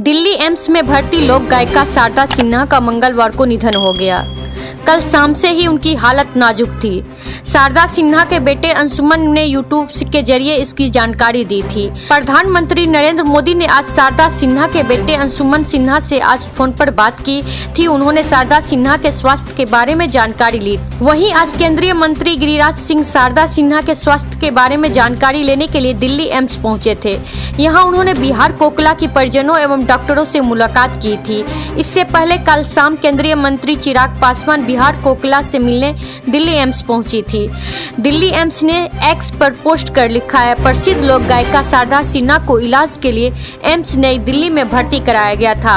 Delhi AIIMS में भर्ती लोक गायिका शारदा सिन्हा का मंगलवार को निधन हो गया। कल शाम से ही उनकी हालत नाजुक थी। शारदा सिन्हा के बेटे अंशुमन ने यूट्यूब के जरिए इसकी जानकारी दी थी। प्रधानमंत्री नरेंद्र मोदी ने आज शारदा सिन्हा के बेटे अंशुमन सिन्हा से आज फोन पर बात की थी। उन्होंने शारदा सिन्हा के स्वास्थ्य के बारे में जानकारी ली। वहीं आज केंद्रीय मंत्री गिरिराज सिंह शारदा सिन्हा के स्वास्थ्य के बारे में जानकारी लेने के लिए दिल्ली एम्स पहुंचे थे। यहां उन्होंने बिहार कोकिला की परिजनों एवं डॉक्टरों से मुलाकात की थी। इससे पहले कल शाम केंद्रीय मंत्री चिराग पासवान बिहार कोकिला से मिलने दिल्ली एम्स पहुंची थी। दिल्ली एम्स ने एक्स पर पोस्ट कर लिखा है, प्रसिद्ध लोक गायिका शारदा सिन्हा को इलाज के लिए एम्स नई दिल्ली में भर्ती कराया गया था।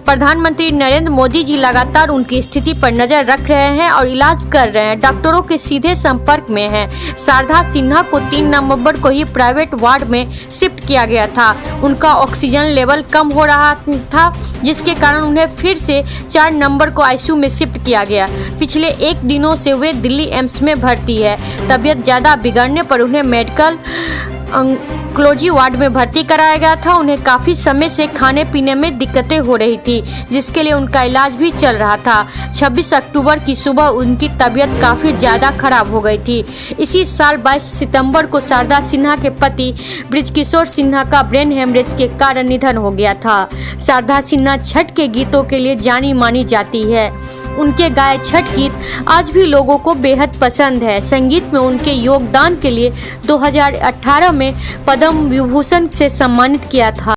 प्रधानमंत्री नरेंद्र मोदी जी लगातार उनकी स्थिति पर नजर रख रहे हैं और इलाज कर रहे हैं। डॉक्टरों के सीधे संपर्क में हैं। शारदा सिन्हा को 3 नवंबर को ही प्राइवेट वार्ड में शिफ्ट किया गया था। उनका ऑक्सीजन लेवल कम हो रहा था, जिसके कारण उन्हें फिर से 4 नवंबर को आईसीयू में शिफ्ट किया गया। पिछले 1 दिनों से वे दिल्ली एम्स में भर्ती है। तबीयत ज्यादा बिगड़ने पर उन्हें मेडिकल ऑन्कोलॉजी वार्ड में भर्ती कराया गया था। उन्हें काफी समय से खाने पीने में दिक्कतें हो रही थी, जिसके लिए उनका इलाज भी चल रहा था। 26 अक्टूबर की सुबह उनकी तबीयत काफी ज्यादा खराब हो गई थी। इसी साल 22 सितंबर को शारदा सिन्हा के पति बृजकिशोर सिन्हा का ब्रेन हेमरेज के कारण निधन हो गया था। शारदा सिन्हा छठ के गीतों के लिए जानी मानी जाती है। उनके गाए छठ गीत आज भी लोगों को बेहद पसंद है। संगीत में उनके योगदान के लिए 2018 में पद्म विभूषण से सम्मानित किया था।